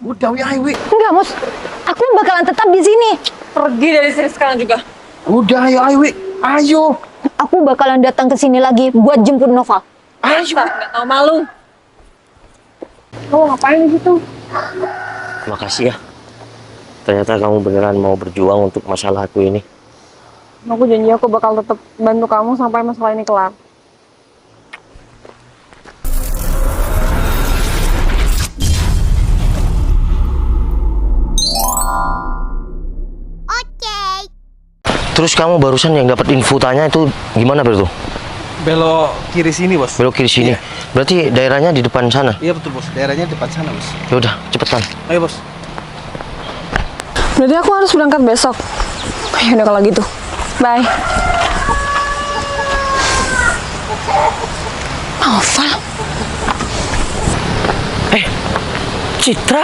Udah, Wi, ayo, Wi. Enggak, Mus. Aku bakalan tetap di sini. Pergi dari sini sekarang juga. Udah, ayo, Wi. Ayo. Aku bakalan datang ke sini lagi buat jemput Nova. Ayo. Nggak tahu malu. Kamu ngapain di situ? Makasih ya. Ternyata kamu beneran mau berjuang untuk masalah aku ini. Aku janji aku bakal tetap bantu kamu sampai masalah ini kelar. Terus kamu barusan yang dapat info tanya itu gimana Berto? Belok kiri sini, Bos. Belok kiri sini. Iya. Berarti daerahnya di depan sana. Iya, betul, Bos. Daerahnya depan sana, Bos. Ya udah, cepetan. Ayo, Bos. Berarti aku harus berangkat besok. Ya udah kalau gitu. Bye. Nova? Citra?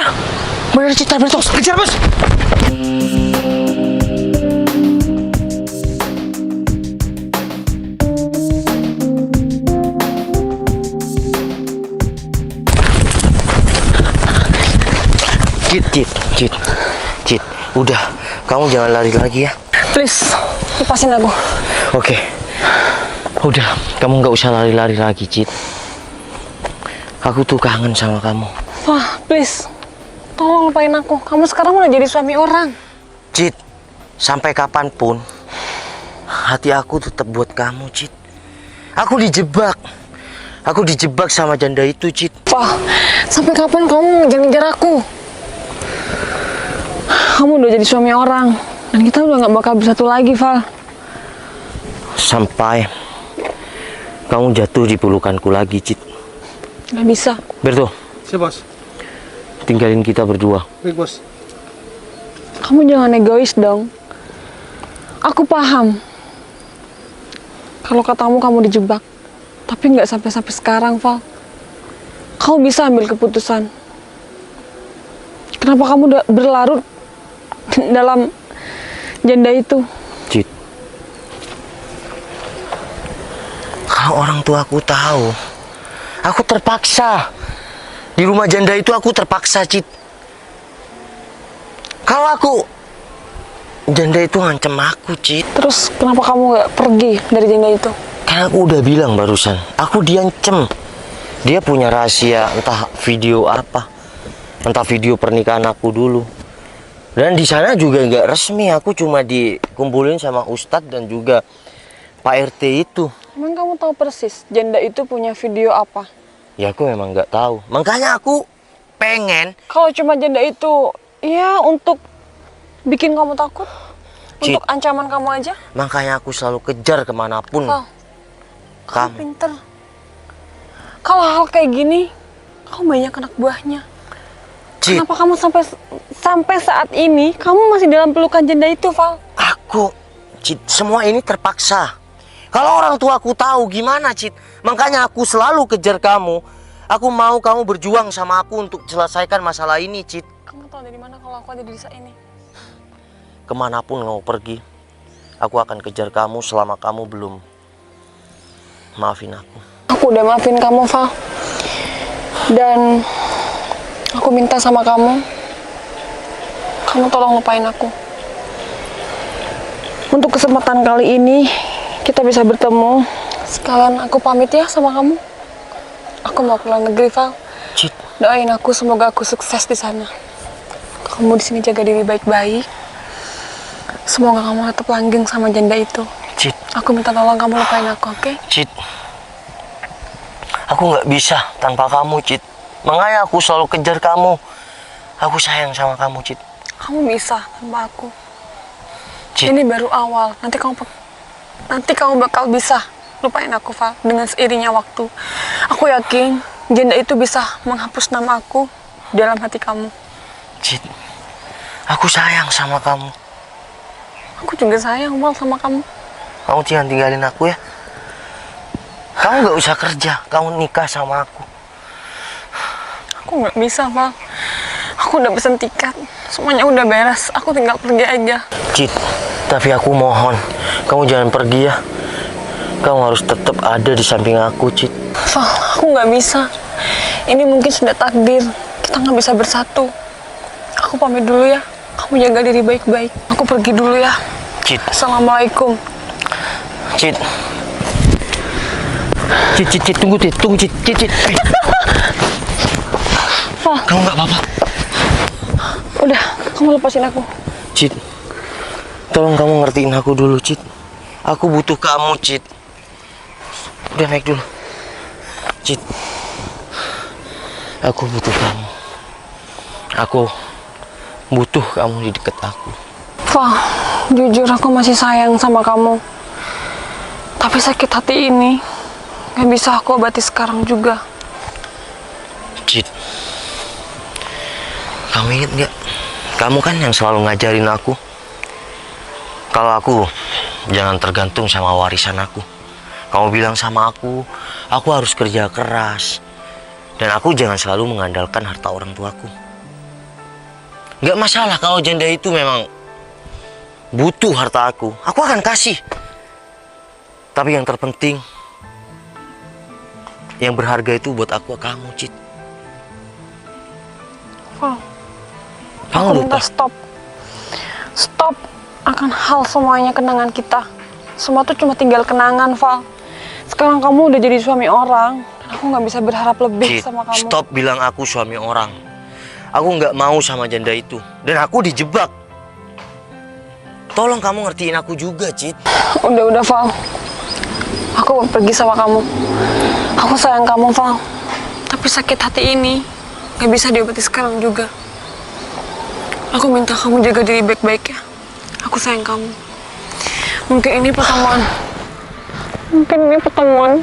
Bener Citra Berto? Kejar, Bos. Cit, udah, kamu jangan lari lagi ya. Please, lepasin aku. Oke. Udah, kamu nggak usah lari-lari lagi, Cit. Aku tuh kangen sama kamu. Wah, please. Tolong lupain aku. Kamu sekarang udah jadi suami orang. Cit, sampai kapanpun hati aku tetap buat kamu, Cit. Aku dijebak. Aku dijebak sama janda itu, Cit. Wah, sampai kapan kamu ngejar-ngejar aku? Kamu udah jadi suami orang. Dan kita udah gak bakal bersatu lagi, Val. Sampai kamu jatuh di pelukanku lagi, Cit. Gak bisa. Berto, Siap, Bos. tinggalin kita berdua. Baik, Bos. Kamu jangan egois dong. Aku paham. Kalau katamu kamu dijebak. Tapi nggak sampai-sampai sekarang, Val. Kamu bisa ambil keputusan. Kenapa kamu udah berlarut dalam janda itu? Cit, kalau orang tua aku tahu, aku terpaksa. Di rumah janda itu aku terpaksa, Cit. Kalau aku, janda itu ngancem aku, Cit. Terus kenapa kamu nggak pergi dari janda itu? Kan aku udah bilang barusan, aku diancem. Dia punya rahasia, entah video apa, entah video pernikahan aku dulu. Dan di sana juga nggak resmi, aku cuma dikumpulin sama Ustadz dan juga Pak RT itu. Emang kamu tahu persis janda itu punya video apa? Ya aku memang nggak tahu. Makanya aku pengen. Kalau cuma janda itu, ya untuk bikin kamu takut, Cit, untuk ancaman kamu aja. makanya aku selalu kejar kemanapun. Val, kamu Kamu, pinter. Kalau hal kayak gini, kamu banyak anak buahnya. Cit, Kenapa kamu sampai saat ini kamu masih dalam pelukan janda itu, Val? Cit, semua ini terpaksa. Kalau orang tua aku tahu gimana, Cit? Makanya aku selalu kejar kamu. Aku mau kamu berjuang sama aku untuk selesaikan masalah ini, Cit. Kamu tahu dari mana kalau aku ada di desa ini? Kemanapun kamu pergi, aku akan kejar kamu selama kamu belum maafin aku. Aku udah maafin kamu, Val. Dan aku minta sama kamu tolong lupain aku. Untuk kesempatan kali ini, kita bisa bertemu. Sekalian aku pamit ya sama kamu. Aku mau pulang negeri, Val. Cit, Doain aku, semoga aku sukses di sana. Kamu di sini jaga diri baik-baik. Semoga kamu tetap langgeng sama janda itu. Cit, Aku minta tolong kamu lupain aku, oke? Cit. Aku nggak bisa tanpa kamu, Cit. Makanya aku selalu kejar kamu. Aku sayang sama kamu, Cit. Kamu bisa tanpa aku. Cit. Ini baru awal. Nanti kamu bakal bisa lupain aku, Val. Dengan seiringnya waktu. Aku yakin janda itu bisa menghapus nama aku dalam hati kamu. Cit, aku sayang sama kamu. Aku juga sayang, Val, sama kamu. Kamu jangan tinggalin aku ya. Kamu nggak usah kerja, kamu nikah sama aku. Aku nggak bisa, Val. Aku udah pesen tiket. Semuanya udah beres. Aku tinggal pergi aja. Cit, tapi aku mohon, kamu jangan pergi ya. Kamu harus tetap ada di samping aku, Cit. Val, aku nggak bisa. Ini mungkin sudah takdir. Kita nggak bisa bersatu. Aku pamit dulu ya. Kamu jaga diri baik-baik. Aku pergi dulu ya. Cid, Assalamualaikum. Cid. Cid, tunggu Cid. Kamu nggak apa-apa? Udah, kamu lepasin aku. Cid, tolong kamu ngertiin aku dulu, Cid. Aku butuh kamu, Cid. Udah naik dulu. Cid, aku butuh kamu. Aku butuh kamu di dekat aku. Fah, jujur aku masih sayang sama kamu. Tapi sakit hati ini gak bisa aku obati sekarang juga. Cid, kamu inget nggak? Kamu kan yang selalu ngajarin aku kalau aku jangan tergantung sama warisan aku. Kamu bilang sama aku harus kerja keras. Dan aku jangan selalu mengandalkan harta orang tuaku. Nggak masalah kalau janda itu memang butuh harta aku akan kasih. Tapi yang terpenting, yang berharga itu buat aku kamu, Cid. Fah, Kamu aku lupa? minta stop akan hal semuanya kenangan kita. Semua tuh cuma tinggal kenangan, Val. Sekarang kamu udah jadi suami orang, dan aku nggak bisa berharap lebih Cid, sama kamu. stop bilang aku suami orang. Aku nggak mau sama janda itu, dan aku dijebak. Tolong kamu ngertiin aku juga, Cid. Udah, Val. Aku mau pergi sama kamu. Aku sayang kamu, Val. Tapi sakit hati ini nggak bisa diobati sekarang juga. Aku minta kamu jaga diri baik-baik ya. Aku sayang kamu. Mungkin ini pertemuan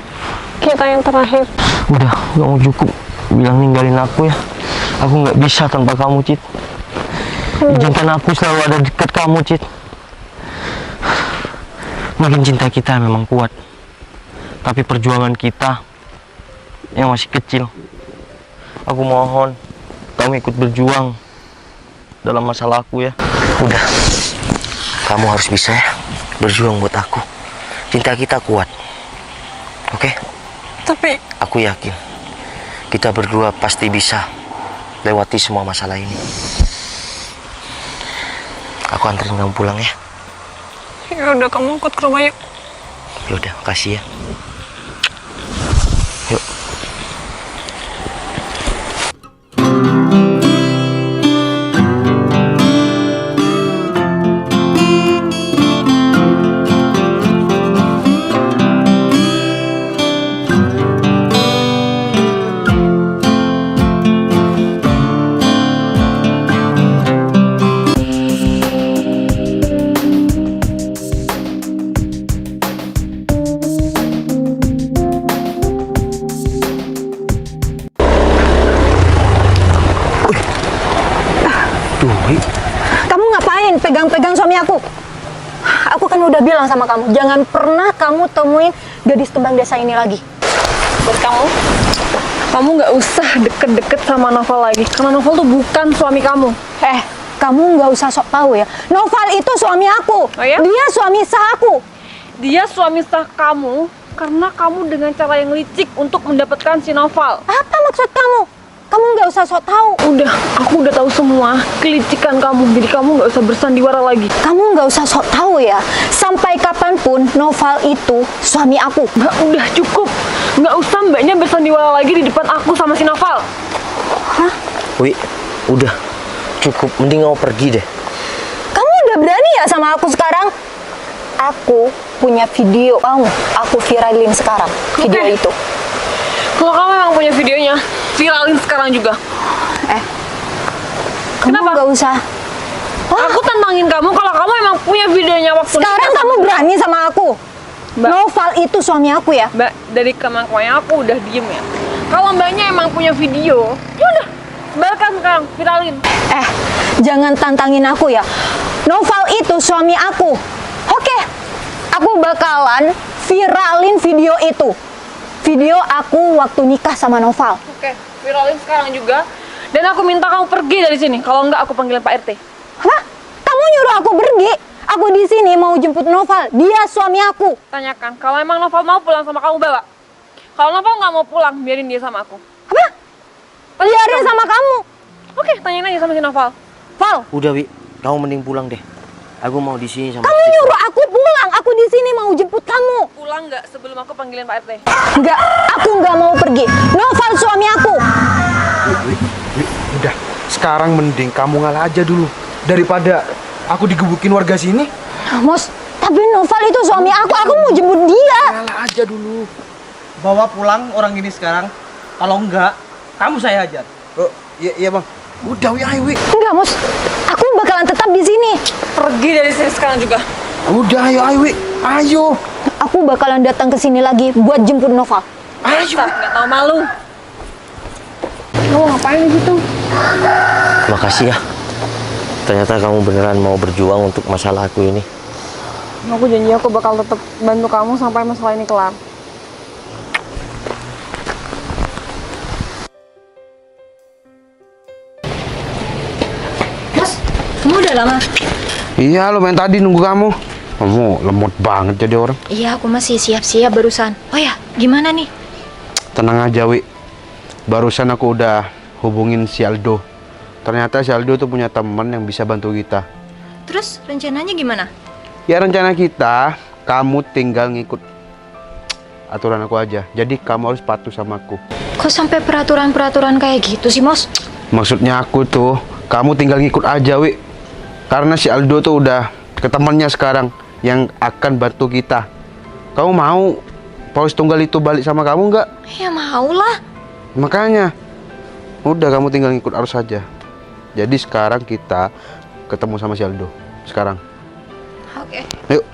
kita yang terakhir. Udah, nggak mau cukup bilang ninggalin aku ya. Aku nggak bisa tanpa kamu, Cid. Izinkan aku selalu ada dekat kamu, Cid. Mungkin cinta kita memang kuat, tapi perjuangan kita yang masih kecil. Aku mohon kamu ikut berjuang dalam masalahku ya. Udah, kamu harus bisa ya berjuang buat aku. Cinta kita kuat, oke? Tapi Aku yakin kita berdua pasti bisa lewati semua masalah ini. Aku anterin kamu pulang ya. ya udah, kamu ikut ke rumah yuk. Yaudah, makasih ya. Yuk. Kamu ngapain pegang-pegang suami aku? Aku kan udah bilang sama kamu, jangan pernah kamu temuin gadis tembang desa ini lagi. Buat kamu nggak usah deket-deket sama Noval lagi. Karena Noval tuh bukan suami kamu. Kamu nggak usah sok tahu ya. Noval itu suami aku. Oh ya? Dia suami sah aku. Dia suami sah kamu karena kamu dengan cara yang licik untuk mendapatkan si Noval. Apa maksud kamu? Kamu nggak usah sok tahu. Udah, aku udah tahu semua kelicikan kamu. Jadi kamu nggak usah bersandiwara lagi. Kamu nggak usah sok tahu ya. Sampai kapanpun Noval itu suami aku. Mbak, udah cukup. Nggak usah mbaknya bersandiwara lagi di depan aku sama si Noval. Hah? Wi, udah cukup. Mending kamu pergi deh. Kamu udah berani ya sama aku sekarang? Aku punya video kamu. Aku viralin sekarang video Oke. itu. Kalau kamu memang punya videonya, viralin sekarang juga. Kamu Kenapa? nggak usah. Aku tantangin kamu kalau kamu emang punya videonya waktu Sekarang nikah kamu sama berani sama aku. Mbak. Noval itu suami aku ya. Mbak, dari kemarin aku udah diem ya. Kalau mbaknya emang punya video, yaudah, sebarkan sekarang, viralin. Jangan tantangin aku ya. Noval itu suami aku. Oke, aku bakalan viralin video itu. Video aku waktu nikah sama Noval. Oke, viralin sekarang juga. Dan aku minta kamu pergi dari sini. Kalau enggak, aku panggilin Pak RT. Hah? Kamu nyuruh aku pergi? Aku di sini mau jemput Noval. Dia suami aku. Tanyakan, kalau emang Noval mau pulang sama kamu, bawa. Kalau Noval nggak mau pulang, biarin dia sama aku. Apa? Biarin sama kamu. Oke, tanyain aja sama si Noval. Val, Udah, Wi. Kamu mending pulang deh. Aku mau di sini sama kamu Sita. nyuruh aku pulang. Aku di sini mau jemput kamu. Pulang nggak sebelum aku panggilin Pak RT? Enggak, aku nggak mau pergi. Noval suami aku. Wi, udah. Sekarang mending kamu ngalah aja dulu. Daripada aku digebukin warga sini. Mos, tapi Noval itu suami aku. Aku mau jemput dia. Ngalah aja dulu. Bawa pulang orang ini sekarang. Kalau enggak, kamu saya hajar. Oh, iya bang. Udah, Wi, ayo, Wi. Enggak, Mos. Aku bakalan tetap di sini. Pergi dari sini sekarang juga. Udah, ayo, Wi. Ayo. Aku bakalan datang ke sini lagi buat jemput Noval. Ayo. Nggak tahu malu. Kamu ngapain di situ? Makasih ya. Ternyata kamu beneran mau berjuang untuk masalah aku ini. Aku janji aku bakal tetap bantu kamu sampai masalah ini kelar. Mas, kamu udah lama? Iya, lo main tadi nunggu kamu. Kamu lemot banget jadi orang. Iya, aku masih siap-siap barusan. Oh ya, gimana nih? Tenang aja, Wi. Barusan aku udah hubungin si Aldo. Ternyata si Aldo tuh punya teman yang bisa bantu kita. Terus rencananya gimana? Ya rencana kita, kamu tinggal ngikut aturan aku aja. Jadi kamu harus patuh sama aku. Kok sampai peraturan-peraturan kayak gitu sih, Mos? Maksudnya aku tuh, kamu tinggal ngikut aja, Wi. Karena si Aldo tuh udah ke temannya sekarang yang akan bantu kita. Kamu mau Paus Tunggal itu balik sama kamu nggak? Ya mau lah. Makanya, udah kamu tinggal ngikut arus saja. Jadi sekarang kita ketemu sama si Aldo. Sekarang. Oke. Yuk.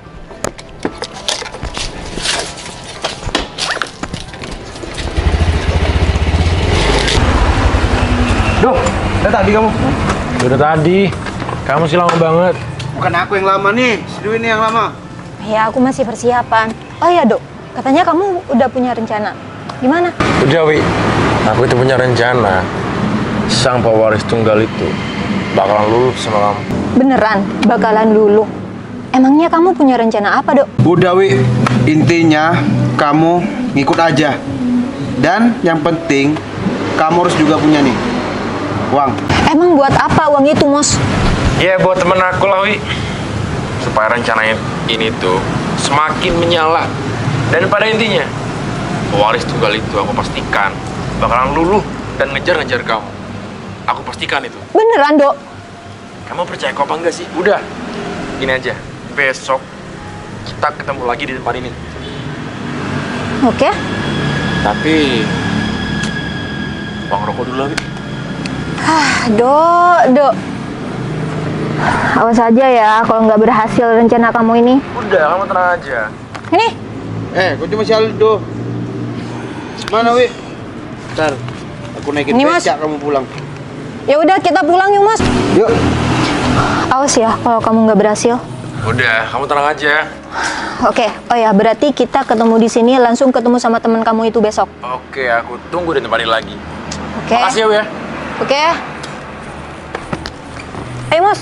Duh, udah tadi kamu. Udah tadi, kamu sih lama banget. Bukan aku yang lama nih, si Dwi ini yang lama. Ya, aku masih persiapan. Oh iya, Dok. Katanya kamu udah punya rencana. Gimana? Udah, Wi. Aku itu punya rencana. Sang pewaris tunggal itu bakalan lulus sama kamu. Beneran bakalan luluh. Emangnya kamu punya rencana apa, Dok? Udah, Wi. Intinya kamu ngikut aja. Dan yang penting kamu harus juga punya nih uang. Emang buat apa uang itu, Mos? Ya, buat temen aku lah, Wi. Supaya rencana ini tuh semakin menyala. Dan pada intinya, pewaris tunggal itu aku pastikan bakalan luluh dan ngejar-ngejar kamu. Aku pastikan itu. Beneran, Dok? Kamu percaya kok apa enggak sih? Udah, gini aja. Besok kita ketemu lagi di tempat ini. Oke. Tapi uang rokok dulu lagi. Dok. Awas aja ya kalau nggak berhasil rencana kamu ini. Udah, kamu tenang aja. Ini, Kau cuma si Aldo. Mana, Wi? Ntar aku naikin Ini, Mas. becak kamu pulang. ya udah kita pulang yuk, Mas. Yuk. Awas ya kalau kamu nggak berhasil. Udah, kamu tenang aja. Oke. Oh ya, berarti kita ketemu di sini langsung ketemu sama teman kamu itu besok. Oke, aku tunggu di tempat ini lagi. Oke. Makasih ya, Wi, ya. Oke. Ayo, Mas.